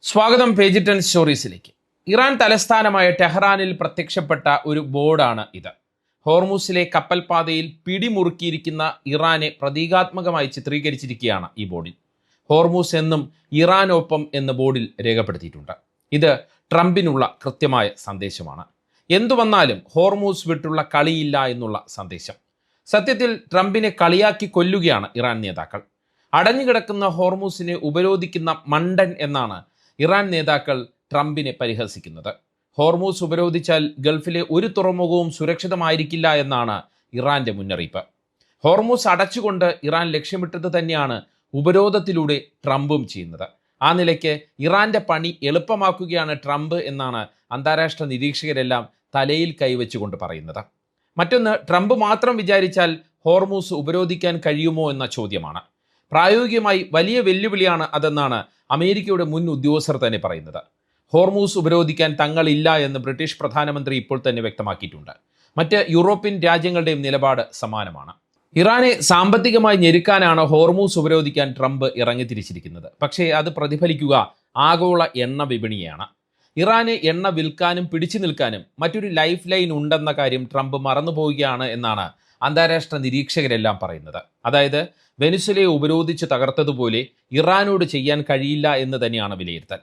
സ്വാഗതം page 10 സ്റ്റോറീസിലേക്ക്. Iran തലസ്ഥാനമായ ടെഹ്റാനിൽ പ്രത്യക്ഷപ്പെട്ട ഒരു ബോർഡാണ് ഇത്. ഹോർമൂസിലെ കപ്പൽപാതയിൽ പിടിമുറുക്കിയിരിക്കുന്ന ഇറാനെ പ്രതീകാത്മകമായി ചിത്രീകരിച്ചിരിക്കുകയാണ് ഈ ബോർഡിൽ. ഹോർമൂസ് എന്നും ഇറാനൊപ്പം എന്ന ബോർഡിൽ രേഖപ്പെടുത്തിയിട്ടുണ്ട്. ഇത് ട്രംപിനുള്ള കൃത്യമായ സന്ദേശമാണ്. എന്തു വന്നാലും ഹോർമൂസ് വിട്ടുള്ള കളിയില്ല എന്നുള്ള സന്ദേശം. സത്യത്തിൽ ട്രംപിനെ കളിയാക്കി കൊല്ലുകയാണ് ഇറാൻ നേതാക്കൾ. അടഞ്ഞുകിടക്കുന്ന ഹോർമൂസിനെ ഉപരോധിക്കുന്ന മണ്ടൻ എന്നാണ് ഇറാൻ നേതാക്കൾ ട്രംപിനെ പരിഹസിക്കുന്നത്. ഹോർമൂസ് ഉപരോധിച്ചാൽ ഗൾഫിലെ ഒരു തുറമുഖവും സുരക്ഷിതമായിരിക്കില്ല എന്നാണ് ഇറാന്റെ മുന്നറിയിപ്പ്. ഹോർമൂസ് അടച്ചുകൊണ്ട് ഇറാൻ ലക്ഷ്യമിട്ടത് തന്നെയാണ് ഉപരോധത്തിലൂടെ ട്രംപും ചെയ്യുന്നത്. ആ നിലയ്ക്ക് ഇറാന്റെ പണി എളുപ്പമാക്കുകയാണ് ട്രംപ് എന്നാണ് അന്താരാഷ്ട്ര നിരീക്ഷകരെല്ലാം തലയിൽ കൈവച്ചുകൊണ്ട് പറയുന്നത്. മറ്റൊന്ന്, ട്രംപ് മാത്രം വിചാരിച്ചാൽ ഹോർമൂസ് ഉപരോധിക്കാൻ കഴിയുമോ എന്ന ചോദ്യമാണ്. പ്രായോഗികമായി വലിയ വെല്ലുവിളിയാണ് അതെന്നാണ് അമേരിക്കയുടെ മുൻ ഉദ്യോഗസ്ഥർ തന്നെ പറയുന്നത്. ഹോർമൂസ് ഉപരോധിക്കാൻ തങ്ങളില്ല എന്ന് ബ്രിട്ടീഷ് പ്രധാനമന്ത്രി ഇപ്പോൾ തന്നെ വ്യക്തമാക്കിയിട്ടുണ്ട്. മറ്റ് യൂറോപ്യൻ രാജ്യങ്ങളുടെയും നിലപാട് സമാനമാണ്. ഇറാനെ സാമ്പത്തികമായി ഞെരുക്കാനാണ് ഹോർമൂസ് ഉപരോധിക്കാൻ ട്രംപ് ഇറങ്ങിത്തിരിച്ചിരിക്കുന്നത്. പക്ഷേ അത് പ്രതിഫലിക്കുക ആഗോള എണ്ണ വിപണിയാണ്. ഇറാന് എണ്ണ വിൽക്കാനും പിടിച്ചു നിൽക്കാനും മറ്റൊരു ലൈഫ് ലൈൻ ഉണ്ടെന്ന കാര്യം ട്രംപ് മറന്നുപോവുകയാണ് എന്നാണ് അന്താരാഷ്ട്ര നിരീക്ഷകരെല്ലാം പറയുന്നത്. അതായത് വെനിസ്വേലയെ ഉപരോധിച്ച് തകർത്തതുപോലെ ഇറാനോട് ചെയ്യാൻ കഴിയില്ല എന്ന് തന്നെയാണ് വിലയിരുത്തൽ.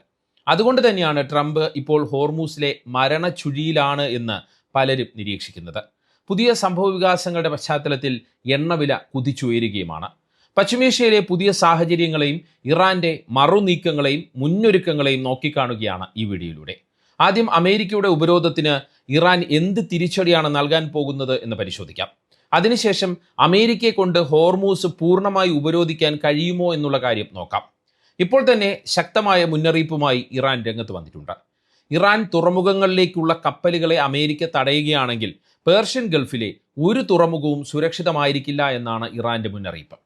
അതുകൊണ്ട് തന്നെയാണ് ട്രംപ് ഇപ്പോൾ ഹോർമൂസിലെ മരണച്ചുഴിയിലാണ് എന്ന് പലരും നിരീക്ഷിക്കുന്നത്. പുതിയ സംഭവവികാസങ്ങളുടെ പശ്ചാത്തലത്തിൽ എണ്ണവില കുതിച്ചുയരുകയുമാണ്. പശ്ചിമേഷ്യയിലെ പുതിയ സാഹചര്യങ്ങളെയും ഇറാന്റെ മറുനീക്കങ്ങളെയും മുന്നൊരുക്കങ്ങളെയും നോക്കിക്കാണുകയാണ് ഈ വീഡിയോയിലൂടെ. ആദ്യം അമേരിക്കയുടെ ഉപരോധത്തിന് ഇറാൻ എന്ത് തിരിച്ചടിയാണ് നൽകാൻ പോകുന്നത് എന്ന് പരിശോധിക്കാം. അതിനുശേഷം അമേരിക്കയെ കൊണ്ട് ഹോർമൂസ് പൂർണ്ണമായി ഉപരോധിക്കാൻ കഴിയുമോ എന്നുള്ള കാര്യം നോക്കാം. ഇപ്പോൾ തന്നെ ശക്തമായ മുന്നറിയിപ്പുമായി ഇറാൻ രംഗത്ത് വന്നിട്ടുണ്ട്. ഇറാൻ തുറമുഖങ്ങളിലേക്കുള്ള കപ്പലുകളെ അമേരിക്ക തടയുകയാണെങ്കിൽ പേർഷ്യൻ ഗൾഫിലെ ഒരു തുറമുഖവും സുരക്ഷിതമായിരിക്കില്ല എന്നാണ് ഇറാന്റെ മുന്നറിയിപ്പ്.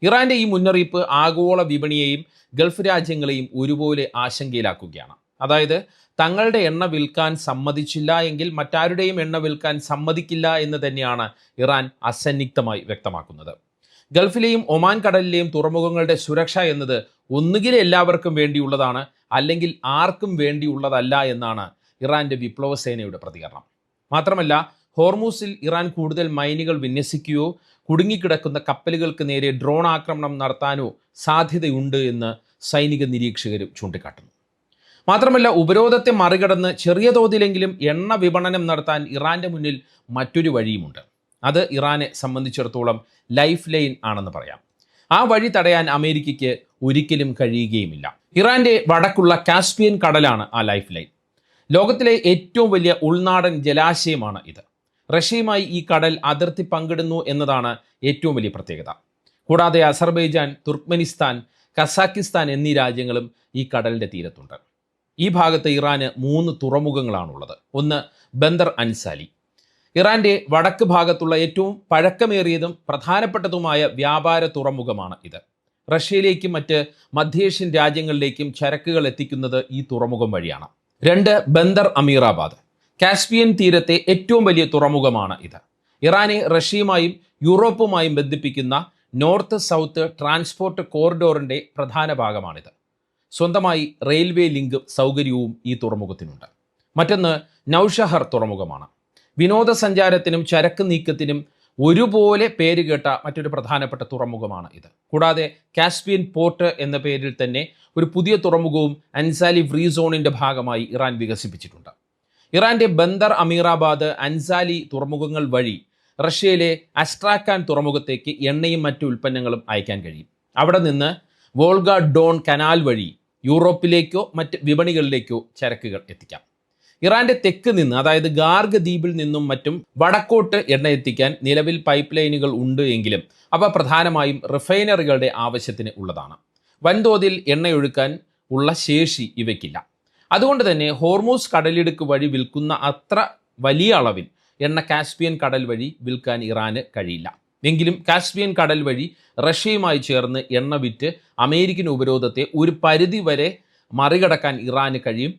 ഇറാന്റെ ഈ മുന്നറിയിപ്പ് ആഗോള വിപണിയെയും ഗൾഫ് രാജ്യങ്ങളെയും ഒരുപോലെ ആശങ്കയിലാക്കുകയാണ്. അതായത് തങ്ങളുടെ എണ്ണ വിൽക്കാൻ സമ്മതിച്ചില്ല എങ്കിൽ മറ്റാരുടെയും എണ്ണ വിൽക്കാൻ സമ്മതിക്കില്ല എന്ന് തന്നെയാണ് ഇറാൻ അസന്നിഗ്ധമായി വ്യക്തമാക്കുന്നത്. ഗൾഫിലെയും ഒമാൻ കടലിലെയും തുറമുഖങ്ങളുടെ സുരക്ഷ എന്നത് ഒന്നുകിൽ എല്ലാവർക്കും വേണ്ടിയുള്ളതാണ്, അല്ലെങ്കിൽ ആർക്കും വേണ്ടിയുള്ളതല്ല എന്നാണ് ഇറാന്റെ വിപ്ലവ സേനയുടെ പ്രതികരണം. മാത്രമല്ല, ഹോർമൂസിൽ ഇറാൻ കൂടുതൽ മൈനുകൾ വിന്യസിക്കുകയോ കുടുങ്ങിക്കിടക്കുന്ന കപ്പലുകൾക്ക് നേരെ ഡ്രോൺ ആക്രമണം നടത്താനോ സാധ്യതയുണ്ട് എന്ന് സൈനിക നിരീക്ഷകരും ചൂണ്ടിക്കാട്ടുന്നു. മാത്രമല്ല, ഉപരോധത്തെ മറികടന്ന് ചെറിയ തോതിലെങ്കിലും എണ്ണ വിപണനം നടത്താൻ ഇറാന്റെ മുന്നിൽ മറ്റൊരു വഴിയുമുണ്ട്. അത് ഇറാനെ സംബന്ധിച്ചിടത്തോളം ലൈഫ് ലൈൻ ആണെന്ന് പറയാം. ആ വഴി തടയാൻ അമേരിക്കയ്ക്ക് ഒരിക്കലും കഴിയുകയുമില്ല. ഇറാന്റെ വടക്കുള്ള കാസ്പിയൻ കടലാണ് ആ ലൈഫ് ലൈൻ. ലോകത്തിലെ ഏറ്റവും വലിയ ഉൾനാടൻ ജലാശയമാണ് ഇത്. റഷ്യയുമായി ഈ കടൽ അതിർത്തി പങ്കിടുന്നു എന്നതാണ് ഏറ്റവും വലിയ പ്രത്യേകത. കൂടാതെ അസർബൈജാൻ, തുർക്ക്മെനിസ്ഥാൻ, കസാക്കിസ്ഥാൻ എന്നീ രാജ്യങ്ങളും ഈ കടലിൻ്റെ തീരത്തുണ്ട്. ഈ ഭാഗത്ത് ഇറാന് 3 തുറമുഖങ്ങളാണുള്ളത്. ഒന്ന് ബന്ദർ അൻസാലി. ഇറാന്റെ വടക്ക് ഭാഗത്തുള്ള ഏറ്റവും പഴക്കമേറിയതും പ്രധാനപ്പെട്ടതുമായ വ്യാപാര തുറമുഖമാണ് ഇത്. റഷ്യയിലേക്കും മറ്റ് മധ്യേഷ്യൻ രാജ്യങ്ങളിലേക്കും ചരക്കുകൾ എത്തിക്കുന്നത് ഈ തുറമുഖം വഴിയാണ്. 2 ബന്ദർ അമീറാബാദ്. കാസ്പിയൻ തീരത്തെ ഏറ്റവും വലിയ തുറമുഖമാണ് ഇത്. ഇറാനെ റഷ്യയുമായും യൂറോപ്പുമായും ബന്ധിപ്പിക്കുന്ന നോർത്ത് സൗത്ത് ട്രാൻസ്പോർട്ട് കോറിഡോറിൻ്റെ പ്രധാന ഭാഗമാണിത്. സ്വന്തമായി റെയിൽവേ ലിങ്ക് സൗകര്യവും ഈ തുറമുഖത്തിനുണ്ട്. മറ്റൊന്ന് നൌഷഹർ തുറമുഖമാണ്. വിനോദസഞ്ചാരത്തിനും ചരക്ക് നീക്കത്തിനും ഒരുപോലെ പേരുകേട്ട മറ്റൊരു പ്രധാനപ്പെട്ട തുറമുഖമാണ് ഇത്. കൂടാതെ കാസ്പിയൻ പോർട്ട് എന്ന പേരിൽ തന്നെ ഒരു പുതിയ തുറമുഖവും അൻസാലി ഫ്രീ സോണിൻ്റെ ഭാഗമായി ഇറാൻ വികസിപ്പിച്ചിട്ടുണ്ട്. ഇറാന്റെ ബന്ദർ അമീറാബാദ്, അൻസാലി തുറമുഖങ്ങൾ വഴി റഷ്യയിലെ അസ്ട്രാഖാൻ തുറമുഖത്തേക്ക് എണ്ണയും മറ്റു ഉൽപ്പന്നങ്ങളും അയക്കാൻ കഴിയും. അവിടെ നിന്ന് വോൾഗ ഡോൺ കനാൽ വഴി യൂറോപ്പിലേക്കോ മറ്റ് വിപണികളിലേക്കോ ചരക്കുകൾ എത്തിക്കാം. ഇറാന്റെ തെക്ക് നിന്ന്, അതായത് ഗാർഗ് ദ്വീപിൽ നിന്നും മറ്റും വടക്കോട്ട് എണ്ണ എത്തിക്കാൻ നിലവിൽ പൈപ്പ് ലൈനുകൾ ഉണ്ട് എങ്കിലും അവ പ്രധാനമായും റിഫൈനറികളുടെ ആവശ്യത്തിന് ഉള്ളതാണ്. വൻതോതിൽ എണ്ണയൊഴുക്കാൻ ഉള്ള ശേഷി ഇവയ്ക്കില്ല. അതുകൊണ്ട് തന്നെ ഹോർമൂസ് കടലിടുക്ക് വഴി വിൽക്കുന്ന അത്ര വലിയ അളവിൽ എണ്ണ കാസ്പിയൻ കടൽ വഴി വിൽക്കാൻ ഇറാന് കഴിയില്ല. എങ്കിലും കാസ്പിയൻ കടൽ വഴി റഷ്യയുമായി ചേർന്ന് എണ്ണ വിറ്റ് അമേരിക്കൻ ഉപരോധത്തെ ഒരു പരിധി വരെ മറികടക്കാൻ ഇറാന് കഴിയും.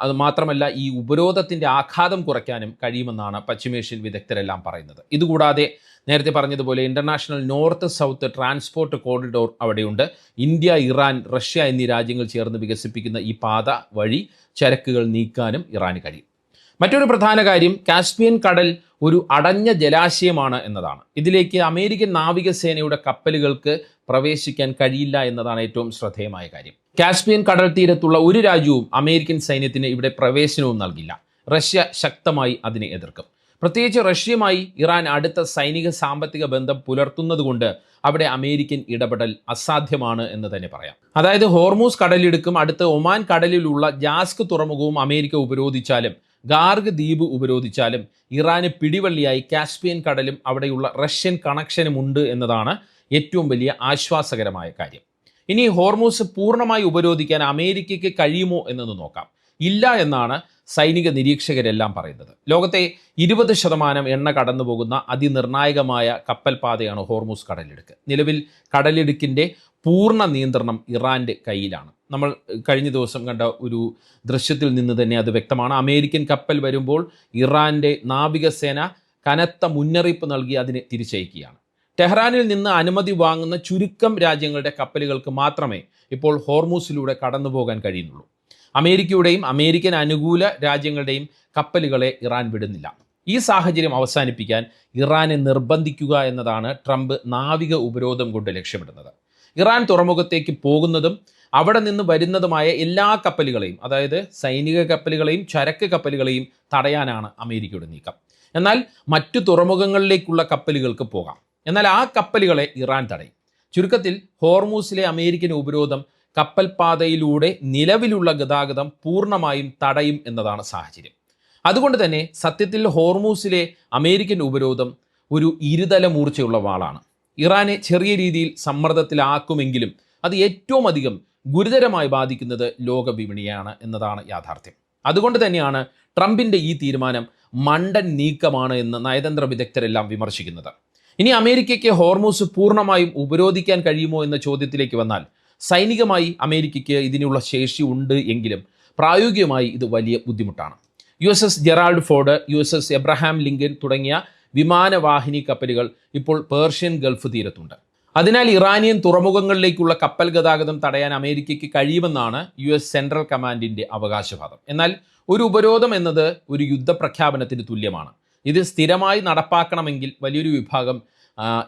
അത് മാത്രമല്ല ഈ ഉപരോധത്തിൻ്റെ ആഘാതം കുറയ്ക്കാനും കഴിയുമെന്നാണ് പശ്ചിമേഷ്യൻ വിദഗ്ധരെല്ലാം പറയുന്നത്. ഇതുകൂടാതെ നേരത്തെ പറഞ്ഞതുപോലെ international north south transport corridor അവിടെയുണ്ട്. ഇന്ത്യ, ഇറാൻ, റഷ്യ എന്നീ രാജ്യങ്ങൾ ചേർന്ന് വികസിപ്പിക്കുന്ന ഈ പാത വഴി ചരക്കുകൾ നീക്കാനും ഇറാന് കഴിയും. മറ്റൊരു പ്രധാന കാര്യം കാസ്പിയൻ കടൽ ഒരു അടഞ്ഞ ജലാശയമാണ് എന്നതാണ്. ഇതിലേക്ക് അമേരിക്കൻ നാവികസേനയുടെ കപ്പലുകൾക്ക് പ്രവേശിക്കാൻ കഴിയില്ല എന്നതാണ് ഏറ്റവും ശ്രദ്ധേയമായ കാര്യം. കാസ്പിയൻ കടൽ തീരത്തുള്ള ഒരു രാജ്യവും അമേരിക്കൻ സൈന്യത്തിന് ഇവിടെ പ്രവേശനവും നൽകില്ല. റഷ്യ ശക്തമായി അതിനെ എതിർക്കും. പ്രത്യേകിച്ച് റഷ്യയുമായി ഇറാൻ അടുത്ത സൈനിക സാമ്പത്തിക ബന്ധം പുലർത്തുന്നതുകൊണ്ട് അവിടെ അമേരിക്കൻ ഇടപെടൽ അസാധ്യമാണ് എന്ന് തന്നെ പറയാം. അതായത് ഹോർമൂസ് കടലിടുക്കും അടുത്ത് ഒമാൻ കടലിലുള്ള ജാസ്ക് തുറമുഖവും അമേരിക്ക ഉപരോധിച്ചാലും ഗാർഗ് ദ്വീപ് ഉപരോധിച്ചാലും ഇറാന് പിടിവള്ളിയായി കാസ്പിയൻ കടലും അവിടെയുള്ള റഷ്യൻ കണക്ഷനും ഉണ്ട് എന്നതാണ് ഏറ്റവും വലിയ ആശ്വാസകരമായ കാര്യം. ഇനി ഹോർമൂസ് പൂർണ്ണമായി ഉപരോധിക്കാൻ അമേരിക്കയ്ക്ക് കഴിയുമോ എന്നൊന്ന് നോക്കാം. ഇല്ല എന്നാണ് സൈനിക നിരീക്ഷകരെല്ലാം പറയുന്നത്. ലോകത്തെ 20% എണ്ണ കടന്നു പോകുന്ന അതിനിർണായകമായ കപ്പൽ പാതയാണ് ഹോർമൂസ് കടലിടുക്ക്. നിലവിൽ കടലിടുക്കിൻ്റെ പൂർണ്ണ നിയന്ത്രണം ഇറാൻ്റെ കയ്യിലാണ്. നമ്മൾ കഴിഞ്ഞ ദിവസം കണ്ട ഒരു ദൃശ്യത്തിൽ നിന്ന് തന്നെ അത് വ്യക്തമാണ്. അമേരിക്കൻ കപ്പൽ വരുമ്പോൾ ഇറാൻ്റെ നാവികസേന കനത്ത മുന്നറിയിപ്പ് നൽകി അതിനെ തിരിച്ചയക്കുകയാണ്. ടെഹ്റാനിൽ നിന്ന് അനുമതി വാങ്ങുന്ന ചുരുക്കം രാജ്യങ്ങളുടെ കപ്പലുകൾക്ക് മാത്രമേ ഇപ്പോൾ ഹോർമൂസിലൂടെ കടന്നു പോകാൻ കഴിയുന്നുള്ളൂ. അമേരിക്കയുടെയും അമേരിക്കൻ അനുകൂല രാജ്യങ്ങളുടെയും കപ്പലുകളെ ഇറാൻ വിടുന്നില്ല. ഈ സാഹചര്യം അവസാനിപ്പിക്കാൻ ഇറാനെ നിർബന്ധിക്കുക എന്നതാണ് ട്രംപ് നാവിക ഉപരോധം കൊണ്ട് ലക്ഷ്യമിടുന്നത്. ഇറാൻ തുറമുഖത്തേക്ക് പോകുന്നതും അവിടെ നിന്ന് വരുന്നതുമായ എല്ലാ കപ്പലുകളെയും, അതായത് സൈനിക കപ്പലുകളെയും ചരക്ക് കപ്പലുകളെയും തടയാനാണ് അമേരിക്കയുടെ നീക്കം. എന്നാൽ മറ്റു തുറമുഖങ്ങളിലേക്കുള്ള കപ്പലുകൾക്ക് പോകാം. എന്നാൽ ആ കപ്പലുകളെ ഇറാൻ തടയും. ചുരുക്കത്തിൽ ഹോർമൂസിലെ അമേരിക്കൻ ഉപരോധം കപ്പൽ പാതയിലൂടെ നിലവിലുള്ള ഗതാഗതം പൂർണ്ണമായും തടയും എന്നതാണ് സാഹചര്യം. അതുകൊണ്ട് തന്നെ സത്യത്തിൽ ഹോർമൂസിലെ അമേരിക്കൻ ഉപരോധം ഒരു ഇരുതല മൂർച്ചയുള്ള വാളാണ്. ഇറാനെ ചെറിയ രീതിയിൽ സമ്മർദ്ദത്തിലാക്കുമെങ്കിലും അത് ഏറ്റവും അധികം ഗുരുതരമായി ബാധിക്കുന്നത് ലോകവിപണിയാണ് എന്നതാണ് യാഥാർത്ഥ്യം. അതുകൊണ്ട് തന്നെയാണ് ട്രംപിൻ്റെ ഈ തീരുമാനം മണ്ടൻ നീക്കമാണ് എന്ന് നയതന്ത്ര വിദഗ്ധരെല്ലാം വിമർശിക്കുന്നത്. ഇനി അമേരിക്കയ്ക്ക് ഹോർമൂസ് പൂർണ്ണമായും ഉപരോധിക്കാൻ കഴിയുമോ എന്ന ചോദ്യത്തിലേക്ക് വന്നാൽ സൈനികമായി അമേരിക്കയ്ക്ക് ഇതിനുള്ള ശേഷി ഉണ്ട് എങ്കിലും പ്രായോഗികമായി ഇത് വലിയ ബുദ്ധിമുട്ടാണ്. USS Gerald Ford, USS Abraham Lincoln തുടങ്ങിയ വിമാനവാഹിനി കപ്പലുകൾ ഇപ്പോൾ പേർഷ്യൻ ഗൾഫ് തീരത്തുണ്ട്. അതിനാൽ ഇറാനിയൻ തുറമുഖങ്ങളിലേക്കുള്ള കപ്പൽ ഗതാഗതം തടയാൻ അമേരിക്കയ്ക്ക് കഴിയുമെന്നാണ് US സെൻട്രൽ കമാൻഡിൻ്റെ അവകാശവാദം. എന്നാൽ ഒരു ഉപരോധം എന്നത് ഒരു യുദ്ധപ്രഖ്യാപനത്തിന് തുല്യമാണ്. ഇത് സ്ഥിരമായി നടപ്പാക്കണമെങ്കിൽ വലിയൊരു വിഭാഗം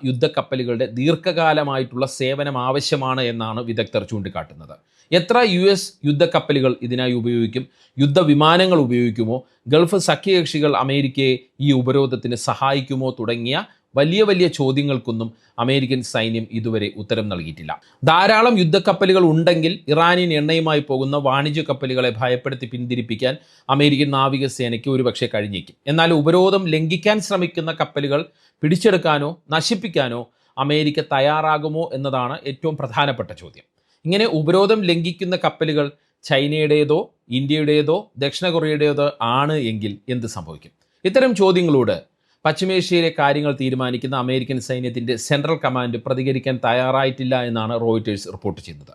യുദ്ധക്കപ്പലുകളുടെ ദീർഘകാലമായിട്ടുള്ള സേവനം ആവശ്യമാണ് എന്നാണ് വിദഗ്ധർ ചൂണ്ടിക്കാട്ടുന്നത്. എത്ര US യുദ്ധക്കപ്പലുകൾ ഇതിനായി ഉപയോഗിക്കും? യുദ്ധവിമാനങ്ങൾ ഉപയോഗിക്കുമോ? ഗൾഫ് സഖ്യകക്ഷികൾ അമേരിക്കയെ ഈ ഉപരോധത്തിന് സഹായിക്കുമോ? തുടങ്ങിയ വലിയ വലിയ ചോദ്യങ്ങൾക്കൊന്നും അമേരിക്കൻ സൈന്യം ഇതുവരെ ഉത്തരം നൽകിയിട്ടില്ല. ധാരാളം യുദ്ധക്കപ്പലുകൾ ഉണ്ടെങ്കിൽ ഇറാനിയൻ എണ്ണയുമായി പോകുന്ന വാണിജ്യ കപ്പലുകളെ ഭയപ്പെടുത്തി പിന്തിരിപ്പിക്കാൻ അമേരിക്കൻ നാവികസേനയ്ക്ക് ഒരുപക്ഷെ കഴിഞ്ഞേക്കും. എന്നാൽ ഉപരോധം ലംഘിക്കാൻ ശ്രമിക്കുന്ന കപ്പലുകൾ പിടിച്ചെടുക്കാനോ നശിപ്പിക്കാനോ അമേരിക്ക തയ്യാറാകുമോ എന്നതാണ് ഏറ്റവും പ്രധാനപ്പെട്ട ചോദ്യം. ഇങ്ങനെ ഉപരോധം ലംഘിക്കുന്ന കപ്പലുകൾ ചൈനയുടേതോ ഇന്ത്യയുടേതോ ദക്ഷിണ കൊറിയയുടേതോ ആണ് എങ്കിൽ എന്ത് സംഭവിക്കും? ഇത്തരം ചോദ്യങ്ങളോട് പശ്ചിമേഷ്യയിലെ കാര്യങ്ങൾ തീരുമാനിക്കുന്ന അമേരിക്കൻ സൈന്യത്തിൻ്റെ സെൻട്രൽ കമാൻഡ് പ്രതികരിക്കാൻ തയ്യാറായിട്ടില്ല എന്നാണ് റോയിട്ടേഴ്സ് റിപ്പോർട്ട് ചെയ്യുന്നത്.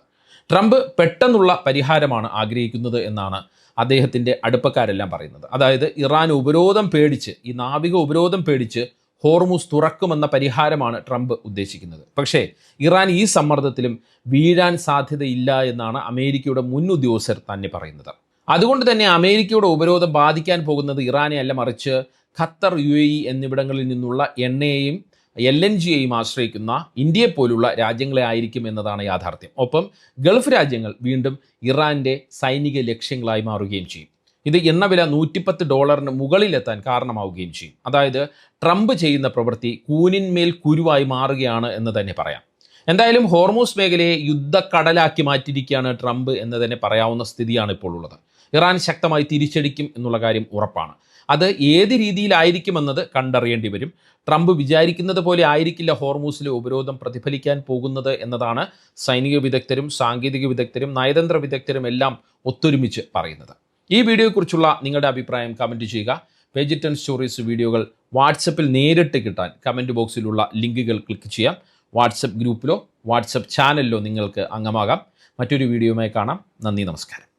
ട്രംപ് പെട്ടെന്നുള്ള പരിഹാരമാണ് ആഗ്രഹിക്കുന്നത് എന്നാണ് അദ്ദേഹത്തിൻ്റെ അടുപ്പക്കാരെല്ലാം പറയുന്നത്. അതായത് ഇറാൻ ഉപരോധം പേടിച്ച്, ഈ നാവിക ഉപരോധം പേടിച്ച് ഹോർമൂസ് തുറക്കുമെന്ന പരിഹാരമാണ് ട്രംപ് ഉദ്ദേശിക്കുന്നത്. പക്ഷേ ഇറാൻ ഈ സമ്മർദ്ദത്തിലും വീഴാൻ സാധ്യതയില്ല എന്നാണ് അമേരിക്കയുടെ മുൻ ഉദ്യോഗസ്ഥർ തന്നെ പറയുന്നത്. അതുകൊണ്ട് തന്നെ അമേരിക്കയുടെ ഉപരോധം ബാധിക്കാൻ പോകുന്നത് ഇറാനെ അല്ല, മറിച്ച് ഖത്തർ, UAE എന്നിവിടങ്ങളിൽ നിന്നുള്ള എണ്ണയെയും LNGയെയും ആശ്രയിക്കുന്ന ഇന്ത്യയെപ്പോലുള്ള രാജ്യങ്ങളെ ആയിരിക്കും എന്നതാണ് യാഥാർത്ഥ്യം. ഒപ്പം ഗൾഫ് രാജ്യങ്ങൾ വീണ്ടും ഇറാൻ്റെ സൈനിക ലക്ഷ്യങ്ങളായി മാറുകയും ചെയ്യും. ഇത് എണ്ണവില $110 മുകളിലെത്താൻ കാരണമാവുകയും ചെയ്യും. അതായത് ട്രംപ് ചെയ്യുന്ന പ്രവൃത്തി കൂനിന്മേൽ കുരുവായി മാറുകയാണ് എന്ന് തന്നെ പറയാം. എന്തായാലും ഹോർമൂസ് മേഖലയെ യുദ്ധക്കടലാക്കി മാറ്റിയിരിക്കുകയാണ് ട്രംപ് എന്ന് തന്നെ പറയാവുന്ന സ്ഥിതിയാണ് ഇപ്പോൾ ഉള്ളത്. ഇറാൻ ശക്തമായി തിരിച്ചടിക്കും എന്നുള്ള കാര്യം ഉറപ്പാണ്. അത് ഏത് രീതിയിലായിരിക്കുമെന്നത് കണ്ടറിയേണ്ടി വരും. ട്രംപ് വിചാരിക്കുന്നത് പോലെ ആയിരിക്കില്ല ഹോർമൂസിലെ ഉപരോധം പ്രതിഫലിക്കാൻ പോകുന്നത് എന്നതാണ് സൈനിക വിദഗ്ധരും സാങ്കേതിക വിദഗ്ധരും നയതന്ത്ര വിദഗ്ധരും എല്ലാം ഒത്തൊരുമിച്ച് പറയുന്നത്. ഈ വീഡിയോയെക്കുറിച്ചുള്ള നിങ്ങളുടെ അഭിപ്രായം കമൻറ്റ് ചെയ്യുക. പേജ് 10 സ്റ്റോറീസ് വീഡിയോകൾ വാട്സപ്പിൽ നേരിട്ട് കിട്ടാൻ കമൻറ്റ് ബോക്സിലുള്ള ലിങ്കുകൾ ക്ലിക്ക് ചെയ്യാം. വാട്സപ്പ് ഗ്രൂപ്പിലോ വാട്സപ്പ് ചാനലിലോ നിങ്ങൾക്ക് അംഗമാകാം. മറ്റൊരു വീഡിയോയുമായി കാണാം. നന്ദി, നമസ്കാരം.